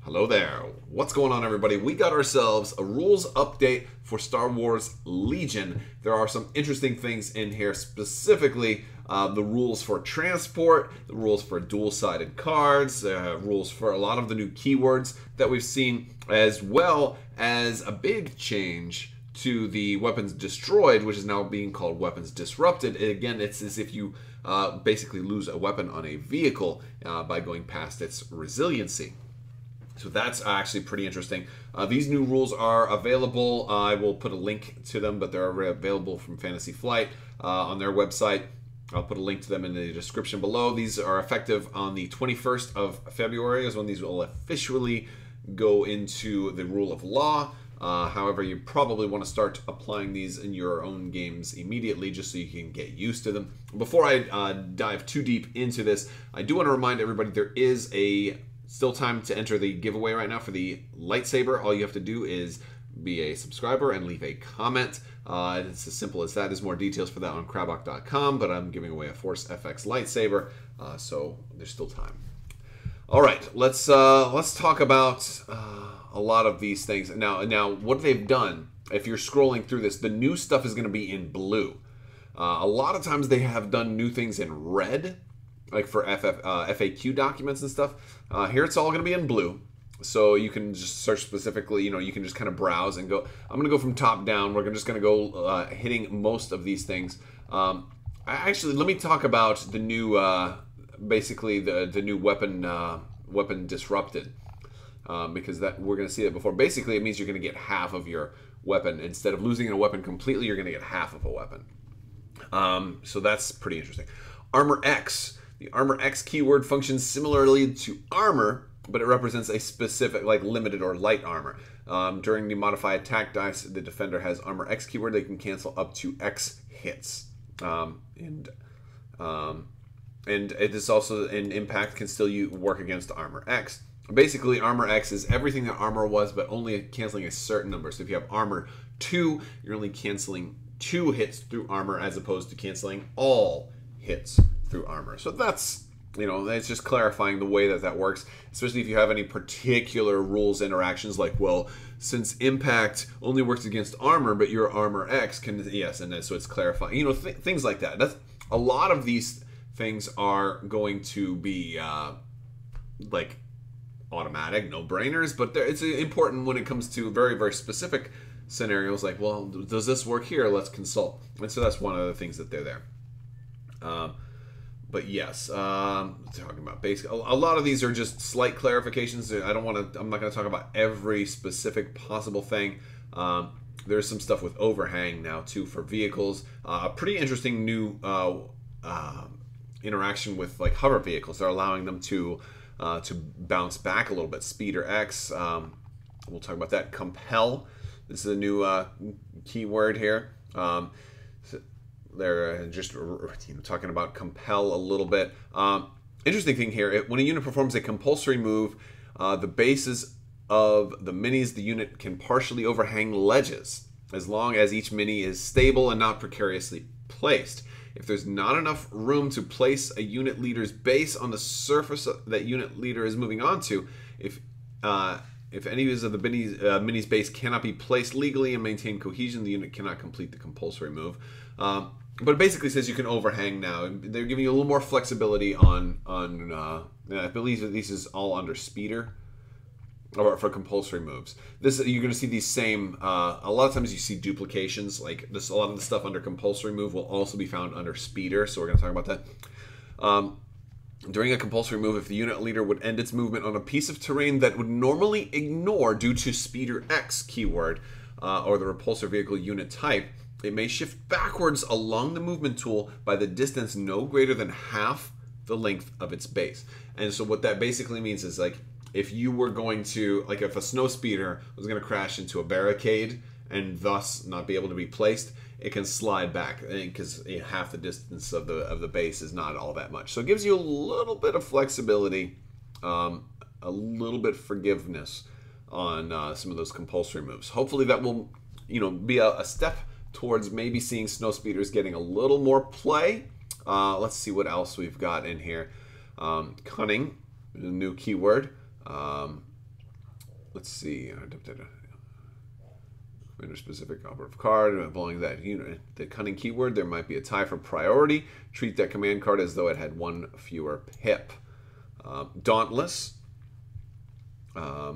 Hello there. What's going on, everybody? We got ourselves a rules update for Star Wars Legion. There are some interesting things in here, specifically the rules for transport, the rules for dual-sided cards, rules for a lot of the new keywords that we've seen, as well as a big change to the weapons destroyed, which is now being called weapons disrupted. Again, it's as if you basically lose a weapon on a vehicle by going past its resiliency. So that's actually pretty interesting. These new rules are available. I will put a link to them, but they're available from Fantasy Flight on their website. I'll put a link to them in the description below. These are effective on the 21st of February is when these will officially go into the rule of law. However, you probably want to start applying these in your own games immediately just so you can get used to them. Before I dive too deep into this, I do want to remind everybody there is still time to enter the giveaway right now for the lightsaber. All you have to do is be a subscriber and leave a comment. It's as simple as that. There's more details for that on Crabbok.com, but I'm giving away a Force FX lightsaber, so there's still time. All right, let's talk about a lot of these things. Now, what they've done, if you're scrolling through this, the new stuff is going to be in blue. A lot of times they have done new things in red, like for FAQ documents and stuff. Here it's all going to be in blue. So you can just search specifically, you can just kind of browse and go. I'm going to go from top down. We're just going to go hitting most of these things. Actually, let me talk about the new, basically the new weapon disrupted. Because we're going to see that before. Basically, it means you're going to get half of your weapon. Instead of losing a weapon completely, you're going to get half of a weapon. So that's pretty interesting. Armor X. The Armor X keyword functions similarly to armor, but it represents a specific, like limited or light armor. During the modify attack dice, the defender has Armor X keyword. They can cancel up to X hits. And it is also an impact can still work against Armor X. Basically, Armor X is everything that armor was, but only canceling a certain number. So if you have Armor 2, you're only canceling 2 hits through armor as opposed to canceling all hits through armor. So that's, it's just clarifying the way that works, especially if you have any particular rules interactions like, well, since impact only works against armor, but your Armor X can, yes, and so it's clarifying, things like that. That's a lot of these things are going to be like automatic, no-brainers, but it's important when it comes to very, very specific scenarios like, well, does this work here? Let's consult. And so that's one of the things that they're there. But yes, talking about basic, a lot of these are just slight clarifications. I'm not going to talk about every specific possible thing. There's some stuff with overhang now too for vehicles. A pretty interesting new interaction with like hover vehicles. They're allowing them to bounce back a little bit. Speeder X, we'll talk about that. Compel, this is a new keyword here. They're just talking about compel a little bit. Interesting thing here, when a unit performs a compulsory move, the bases of the minis, the unit can partially overhang ledges, as long as each mini is stable and not precariously placed. If there's not enough room to place a unit leader's base on the surface that unit leader is moving onto, if any of the mini's base cannot be placed legally and maintain cohesion, the unit cannot complete the compulsory move. But it basically says you can overhang now. They're giving you a little more flexibility on I believe that this is all under speeder, or for compulsory moves. You're going to see these same, a lot of times you see duplications, like this, a lot of the stuff under compulsory move will also be found under speeder, so we're going to talk about that. During a compulsory move, if the unit leader would end its movement on a piece of terrain that would normally ignore due to Speeder X keyword, or the repulsor vehicle unit type, it may shift backwards along the movement tool by the distance no greater than half the length of its base. And so what that basically means is, like, if you were going to, like, if a snow speeder was going to crash into a barricade and thus not be able to be placed, it can slide back because half the distance of the base is not all that much. So it gives you a little bit of flexibility, a little bit forgiveness on some of those compulsory moves. Hopefully that will, be a step towards maybe seeing snow speeders getting a little more play. Let's see what else we've got in here. Cunning, a new keyword. let's see. Specific operative card belonging to that unit. The cunning keyword, there might be a tie for priority. Treat that command card as though it had one fewer pip. Dauntless. A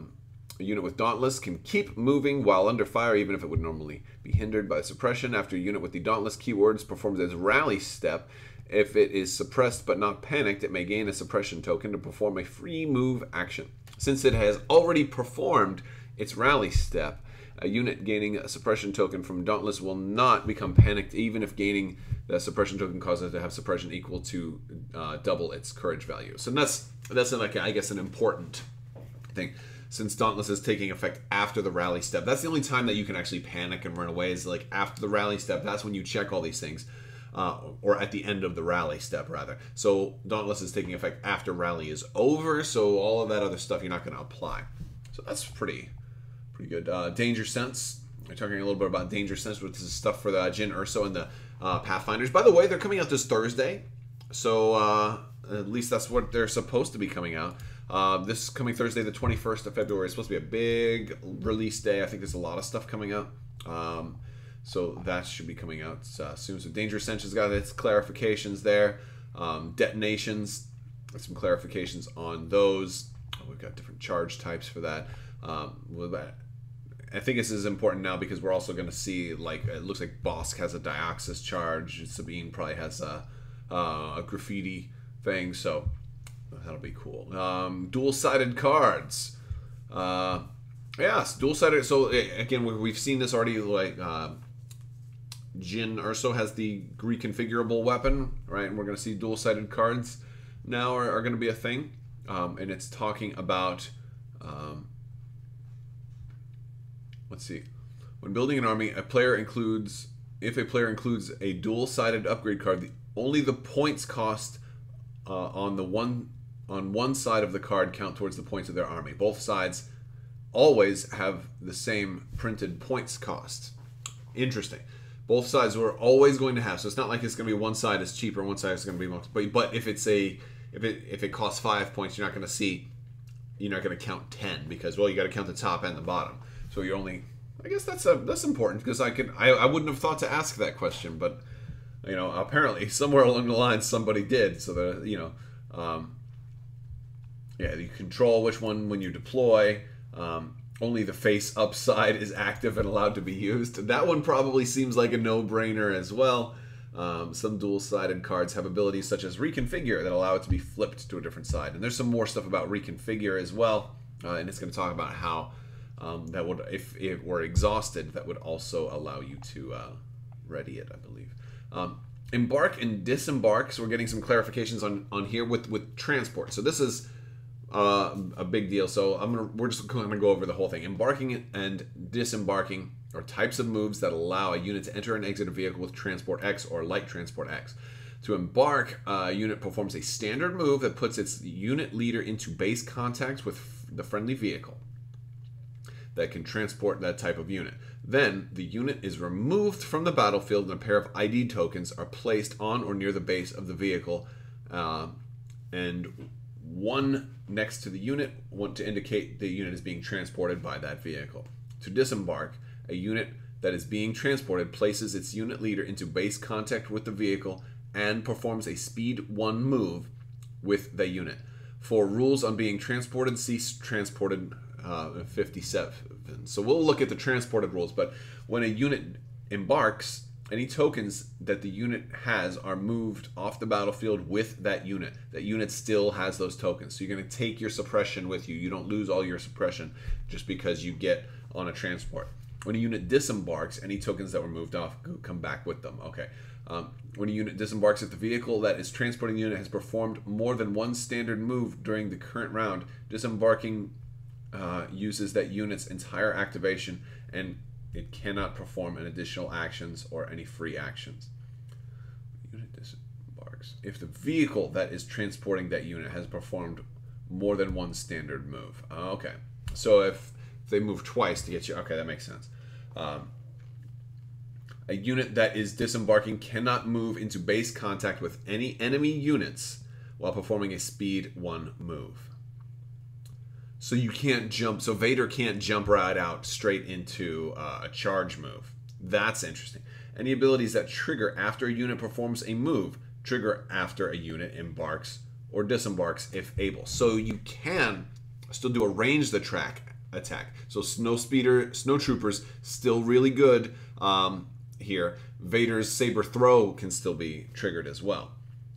unit with Dauntless can keep moving while under fire, even if it would normally be hindered by suppression. After a unit with the Dauntless keywords performs its rally step, if it is suppressed but not panicked, it may gain a suppression token to perform a free move action. Since it has already performed its rally step, a unit gaining a suppression token from Dauntless will not become panicked, even if gaining the suppression token causes it to have suppression equal to double its courage value. So that's like, I guess, an important thing. Since Dauntless is taking effect after the rally step, that's the only time that you can actually panic and run away, is like after the rally step. That's when you check all these things, or at the end of the rally step, rather. So Dauntless is taking effect after rally is over, so all of that other stuff you're not going to apply. So that's pretty good. Danger Sense. We're talking a little bit about Danger Sense, which is stuff for the Jin Urso and the Pathfinders. By the way, they're coming out this Thursday, so at least that's what they're supposed to be coming out. This coming Thursday, the 21st of February, is supposed to be a big release day. I think there's a lot of stuff coming out. So that should be coming out soon. So Danger Sense has got its clarifications there. Detonations, some clarifications on those. We've got different charge types for that. I think this is important now because we're also going to see, like, it looks like Bosk has a Dioxis charge. Sabine probably has a graffiti thing, so that'll be cool. Dual-sided cards. Yes, dual-sided. So again, we've seen this already. Like Jin Urso has the reconfigurable weapon, right? And we're going to see dual-sided cards now are going to be a thing. And it's talking about. Let's see. When building an army, if a player includes a dual-sided upgrade card, only the points cost on one side of the card count towards the points of their army. Both sides always have the same printed points cost. Interesting. Both sides are always going to have. So it's not like it's going to be one side is cheaper, one side is going to be more. But if it costs 5 points, you're not going to count 10 because, well, you got to count the top and the bottom. So you're only, I guess that's important because I wouldn't have thought to ask that question, but apparently somewhere along the line somebody did. So that you control which one when you deploy. Only the face upside is active and allowed to be used. That one probably seems like a no-brainer as well. Some dual-sided cards have abilities such as Reconfigure that allow it to be flipped to a different side. And there's some more stuff about Reconfigure as well. And it's going to talk about how that would, if it were exhausted, that would also allow you to ready it, I believe. Embark and Disembark. So we're getting some clarifications on here with transport. So this is a big deal. So we're just going to go over the whole thing. Embarking and Disembarking are types of moves that allow a unit to enter and exit a vehicle with Transport X or like Transport X. To embark, a unit performs a standard move that puts its unit leader into base contact with the friendly vehicle that can transport that type of unit. Then, the unit is removed from the battlefield and a pair of ID tokens are placed on or near the base of the vehicle, and one next to the unit, one to indicate the unit is being transported by that vehicle. To disembark, a unit that is being transported places its unit leader into base contact with the vehicle and performs a speed 1 move with the unit. For rules on being transported, see Transported 57. So we'll look at the transported rules, but when a unit embarks, any tokens that the unit has are moved off the battlefield with that unit. That unit still has those tokens. So you're going to take your suppression with you. You don't lose all your suppression just because you get on a transport. When a unit disembarks, any tokens that were moved off come back with them. Okay. When a unit disembarks, if the vehicle that is transporting the unit has performed more than one standard move during the current round, disembarking uses that unit's entire activation, and it cannot perform an additional actions or any free actions. Unit disembarks if the vehicle that is transporting that unit has performed more than one standard move. Okay, so if they move twice to get you, okay, that makes sense. A unit that is disembarking cannot move into base contact with any enemy units while performing a speed 1 move. So you can't jump. So Vader can't jump right out straight into a charge move. That's interesting. Any abilities that trigger after a unit performs a move trigger after a unit embarks or disembarks if able. So you can still do a ranged attack. So snow troopers still really good here. Vader's saber throw can still be triggered as well,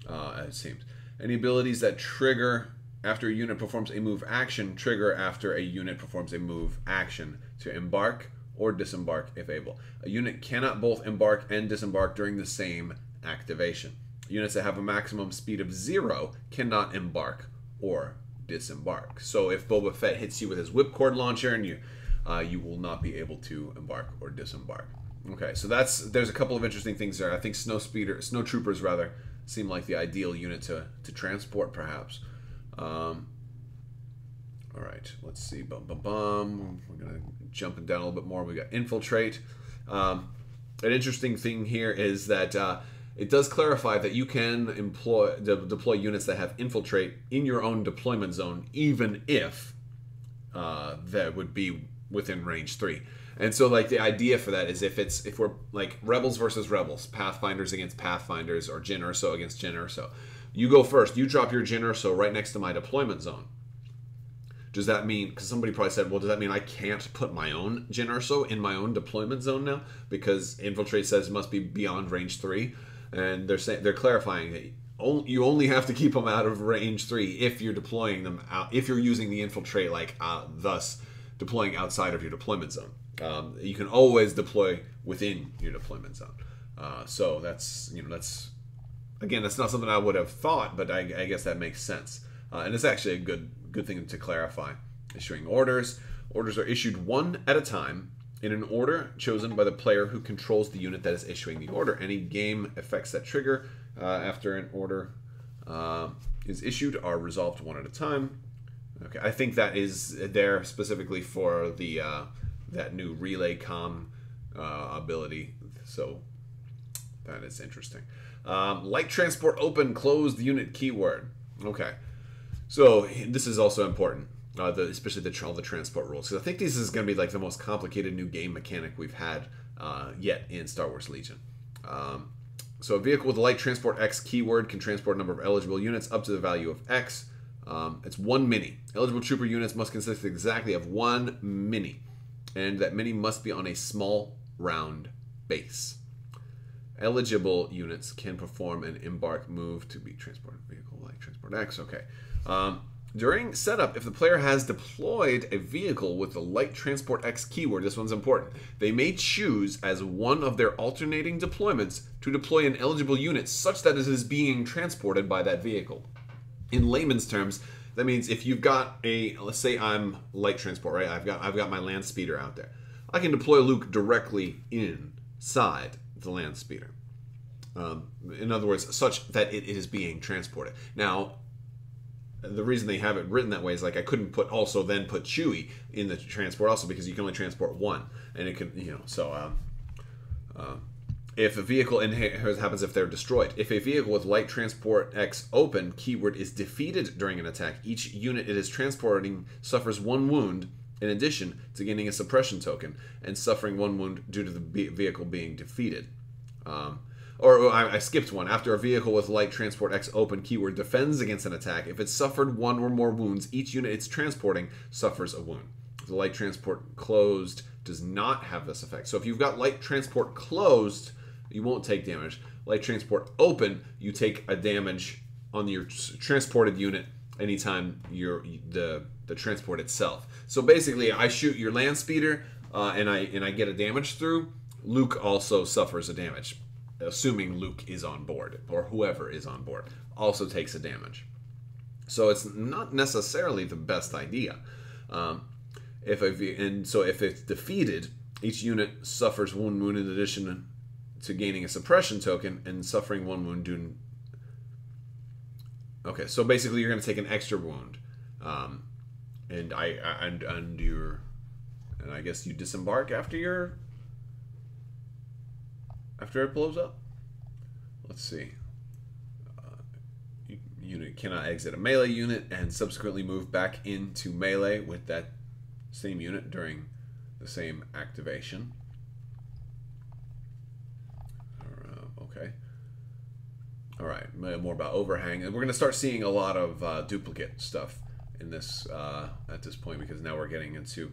it seems. Any abilities that trigger after a unit performs a move action trigger after a unit performs a move action to embark or disembark if able. A unit cannot both embark and disembark during the same activation. Units that have a maximum speed of 0 cannot embark or disembark. So if Boba Fett hits you with his whipcord launcher, and you will not be able to embark or disembark. Okay, so there's a couple of interesting things there. I think snow troopers rather seem like the ideal unit to transport, perhaps. All right, let's see. We're gonna jumping down a little bit more. We got infiltrate. An interesting thing here is that it does clarify that you can deploy units that have infiltrate in your own deployment zone, even if that would be within range 3. And so, like, the idea for that is if we're like rebels versus rebels, pathfinders against pathfinders, or Jyn Erso against Jyn Erso. You go first. You drop your Jyn Erso right next to my deployment zone. Does that mean, because somebody probably said, well, does that mean I can't put my own Jyn Erso in my own deployment zone now? Because infiltrate says it must be beyond range 3. And they're clarifying that you only have to keep them out of range 3 if you're deploying them out, if you're using the infiltrate, like thus deploying outside of your deployment zone. You can always deploy within your deployment zone. So that's again, that's not something I would have thought, but I guess that makes sense. And it's actually a good thing to clarify. Issuing orders. Orders are issued one at a time in an order chosen by the player who controls the unit that is issuing the order. Any game effects that trigger after an order is issued are resolved one at a time. Okay, I think that is there specifically for the that new relay comm ability. So that is interesting. Light transport open closed unit keyword. Okay, so this is also important. Especially all the transport rules, because I think this is going to be like the most complicated new game mechanic we've had yet in Star Wars Legion. So a vehicle with a light transport X keyword can transport a number of eligible units up to the value of X. It's 1 mini. Eligible trooper units must consist exactly of 1 mini, and that mini must be on a small round base. Eligible units can perform an embark move to be transported vehicle light transport X. Okay. During setup, if the player has deployed a vehicle with the Light Transport X keyword, this one's important, they may choose as one of their alternating deployments to deploy an eligible unit such that it is being transported by that vehicle. In layman's terms, that means if you've got let's say I'm light transport, right? I've got my land speeder out there. I can deploy Luke directly inside the land speeder. In other words, such that it is being transported. Now, the reason they have it written that way is like I couldn't put Chewie in the transport also, because you can only transport one, and it can, so if a vehicle, and here's what happens if they're destroyed. If a vehicle with light transport X open keyword is defeated during an attack, each unit it is transporting suffers 1 wound in addition to gaining a suppression token and suffering 1 wound due to the vehicle being defeated. I skipped one. After a vehicle with light transport X open keyword defends against an attack, if it's suffered 1 or more wounds, each unit it's transporting suffers a wound. The light transport closed does not have this effect. So if you've got light transport closed, you won't take damage. Light transport open, you take a damage on your transported unit anytime the transport itself. So basically, I shoot your land speeder and I get a damage through. Luke also suffers a damage, assuming Luke is on board, or whoever is on board also takes a damage. So it's not necessarily the best idea. If it's defeated, each unit suffers 1 wound in addition to gaining a suppression token and suffering 1 wound due. Okay, so basically you're going to take an extra wound, and I guess you disembark after it blows up. Let's see. unit cannot exit a melee unit and subsequently move back into melee with that same unit during the same activation. Okay. All right, more about overhang. And we're going to start seeing a lot of duplicate stuff in this at this point, because now we're getting into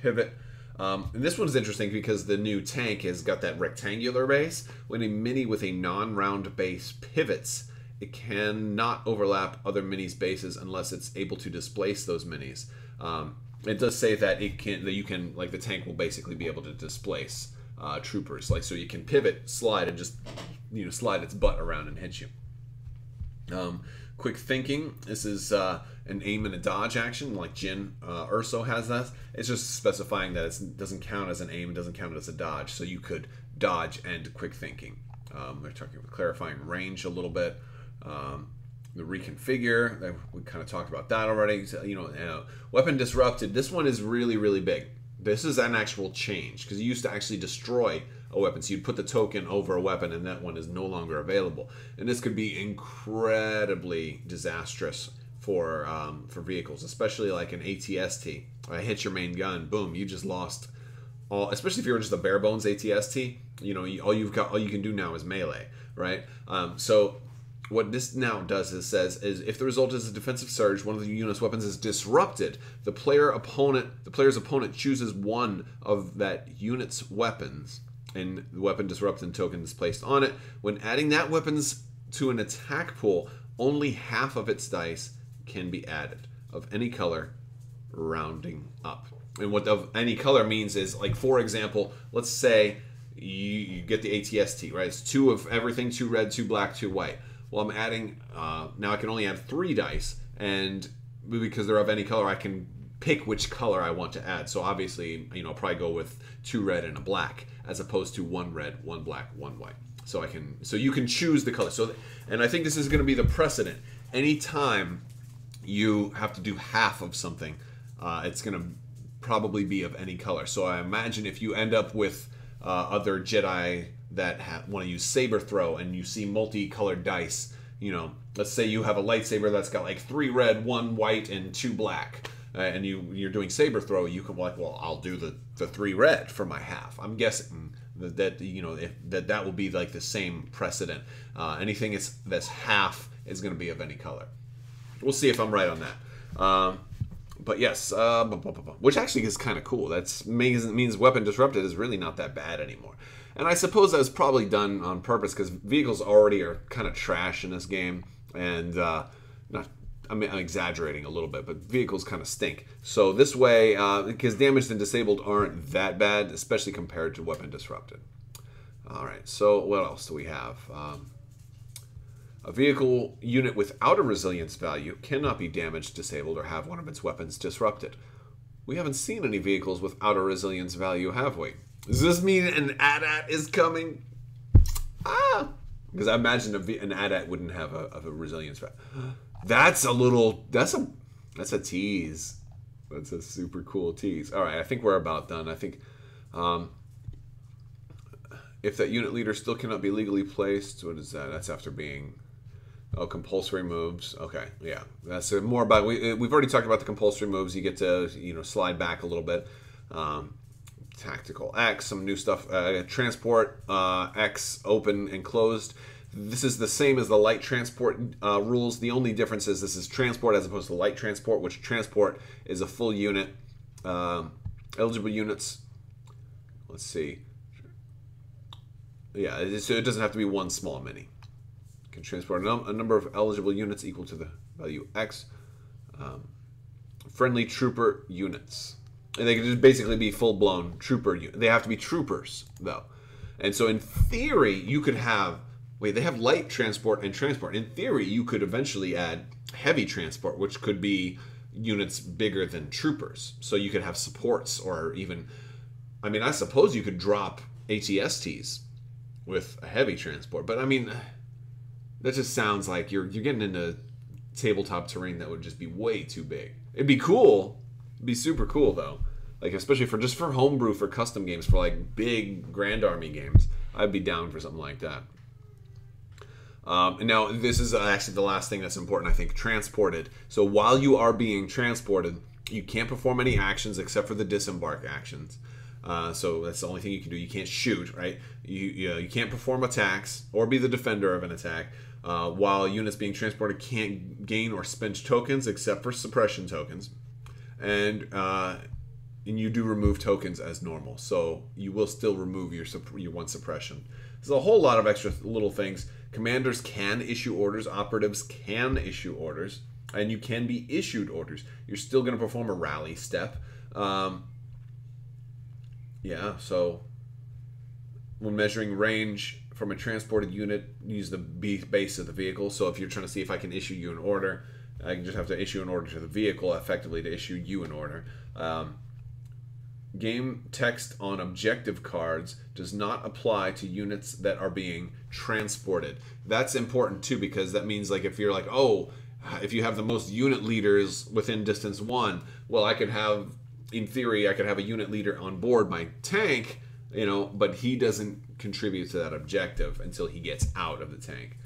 pivot. And this one's interesting because the new tank has got that rectangular base. When a mini with a non-round base pivots, it cannot overlap other minis' bases unless it's able to displace those minis. It does say that you can, like, the tank will basically be able to displace troopers, like, so you can pivot, slide, and just, you know, slide its butt around and hit you. Quick thinking. This is an aim and a dodge action, like Jin Urso has that. It's just specifying that it doesn't count as an aim, it doesn't count as a dodge, so you could dodge and quick thinking. They're talking about clarifying range a little bit. The reconfigure, we kind of talked about that already. So, you know, weapon disrupted. This one is really, really big. This is an actual change, because you used to actually destroy a weapon. So you'd put the token over a weapon, and that one is no longer available. And this could be incredibly disastrous for vehicles, especially like an ATST. I hit your main gun, boom, you just lost all. Especially if you're just a bare bones ATST, you know, all you can do now is melee, right? So what this now does is says if the result is a defensive surge, one of the unit's weapons is disrupted, the player's opponent chooses one of that unit's weapons, and the weapon disrupted token is placed on it. When adding that weapons to an attack pool, only half of its dice can be added, of any color, rounding up. And what of any color means is, like, for example, let's say you get the ATST, right? It's 2 of everything, 2 red, 2 black, 2 white. Well, I'm adding, now I can only add 3 dice, and because they're of any color, I can pick which color I want to add. So obviously, you know, I'll probably go with 2 red and a black, as opposed to 1 red, 1 black, 1 white. So you can choose the color. So, and I think this is going to be the precedent. Anytime you have to do half of something, it's going to probably be of any color. So I imagine if you end up with other Jedi that want to use saber throw, and you see multicolored dice, you know, let's say you have a lightsaber that's got like 3 red, 1 white, and 2 black, and you're doing saber throw, you can be like, well, I'll do the 3 red for my half. I'm guessing that you know, that will be like the same precedent. Anything that's half is going to be of any color. We'll see if I'm right on that. But yes, which actually is kind of cool. That means weapon disrupted is really not that bad anymore. And I suppose that was probably done on purpose, because vehicles already are kind of trash in this game. And I'm exaggerating a little bit, but vehicles kind of stink. So this way, because damaged and disabled aren't that bad, especially compared to weapon disrupted. All right, so what else do we have? A vehicle unit without a resilience value cannot be damaged, disabled, or have one of its weapons disrupted. We haven't seen any vehicles without a resilience value, have we? Does this mean an AT-AT is coming? Because I imagine an AT-AT wouldn't have a resilience value. That's a tease. That's a super cool tease. All right, I think we're about done. I think if that unit leader still cannot be legally placed, what is that? That's after being... Oh, compulsory moves. Okay, yeah. That's more about... We've already talked about the compulsory moves. You get to, you know, slide back a little bit. Tactical X, some new stuff. Transport X, open and closed. This is the same as the light transport rules. The only difference is this is transport as opposed to light transport, which transport is a full unit. Eligible units. Let's see. Yeah, so it doesn't have to be one small mini. Can transport a number of eligible units equal to the value X. Friendly trooper units. And they can just basically be full-blown trooper units. They have to be troopers, though. And so in theory, you could have... Wait, they have light transport and transport. In theory, you could eventually add heavy transport, which could be units bigger than troopers. So you could have supports, or even... I mean, I suppose you could drop ATSTs with a heavy transport. But, I mean... That just sounds like you're getting into tabletop terrain that would just be way too big. It'd be cool. It'd be super cool, though. Like, especially for homebrew, for custom games, for like big Grand Army games. I'd be down for something like that. And now, this is actually the last thing that's important, I think. Transported. So while you are being transported, you can't perform any actions except for the disembark actions. So that's the only thing you can do. You can't shoot, right? You can't perform attacks or be the defender of an attack. While units being transported can't gain or spend tokens except for suppression tokens. And you do remove tokens as normal. So you will still remove your one suppression. There's a whole lot of extra little things. Commanders can issue orders. Operatives can issue orders. And you can be issued orders. You're still going to perform a rally step. Yeah, so when measuring range from a transported unit, use the base of the vehicle. So if you're trying to see if I can issue you an order, I can just have to issue an order to the vehicle effectively to issue you an order. Game text on objective cards does not apply to units that are being transported. That's important too, because that means like if you're like, oh, if you have the most unit leaders within distance 1, well, I could have, in theory, I could have a unit leader on board my tank, you know, but he doesn't contribute to that objective until he gets out of the tank.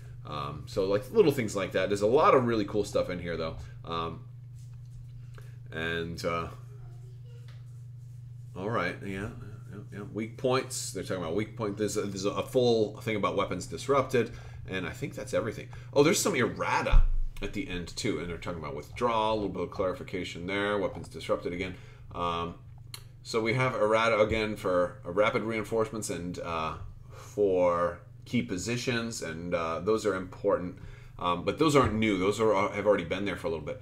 So like little things like that. There's a lot of really cool stuff in here though. All right, yeah. Weak points. They're talking about weak point. There's a full thing about weapons disrupted, and I think that's everything. Oh, there's some errata at the end too, and they're talking about withdrawal, a little bit of clarification there. Weapons disrupted again. So we have errata again for rapid reinforcements and for key positions, and those are important. But those aren't new. Those have already been there for a little bit.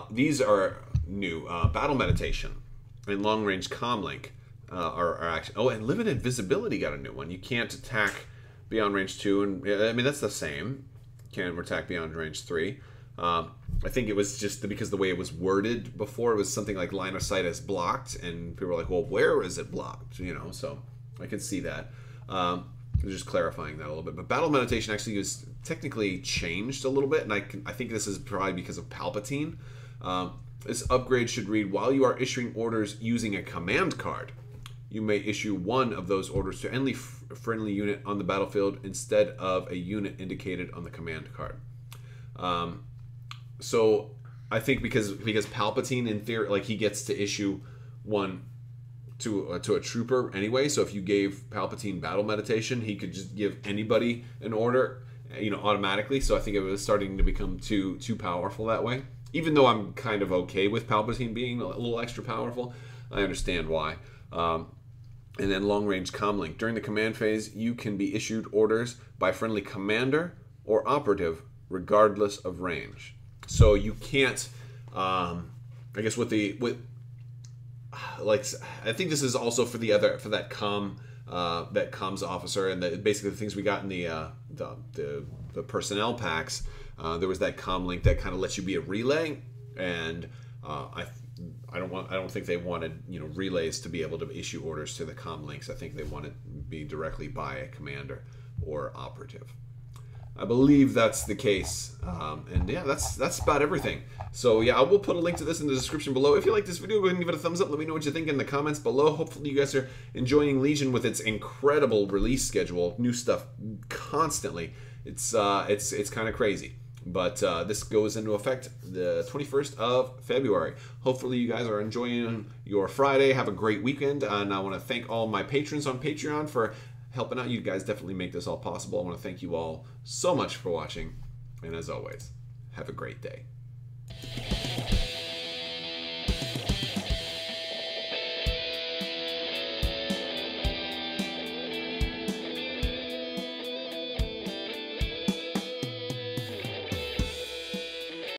These are new. Battle meditation and long range comlink are actually. Oh, and limited visibility got a new one. You can't attack beyond range 2, and I mean that's the same. Can't attack beyond range 3. I think it was just because the way it was worded before, it was something like line of sight is blocked, and people were like, well, where is it blocked? You know, so I can see that. Just clarifying that a little bit. But battle meditation actually was technically changed a little bit, and I think this is probably because of Palpatine. This upgrade should read, while you are issuing orders using a command card, you may issue one of those orders to any friendly unit on the battlefield instead of a unit indicated on the command card. So I think because Palpatine, in theory, like he gets to issue one to a trooper anyway. So if you gave Palpatine battle meditation, he could just give anybody an order, you know, automatically. So I think it was starting to become too powerful that way. Even though I'm kind of okay with Palpatine being a little extra powerful, I understand why. And then long range comlink. During the command phase, you can be issued orders by friendly commander or operative, regardless of range. So you can't, I guess like, I think this is also for that comms officer, and basically the things we got in the personnel packs. There was that comlink that kind of lets you be a relay, and I don't think they wanted, you know, relays to be able to issue orders to the comlinks. I think they want it to be directly by a commander or operative. I believe that's the case. And yeah, that's about everything. So yeah, I will put a link to this in the description below. If you like this video, go ahead and give it a thumbs up. Let me know what you think in the comments below. Hopefully you guys are enjoying Legion with its incredible release schedule. New stuff constantly. It's kind of crazy. But this goes into effect the 21st of February. Hopefully you guys are enjoying your Friday. Have a great weekend. And I want to thank all my patrons on Patreon for helping out. You guys definitely make this all possible. I want to thank you all so much for watching. And as always, have a great day.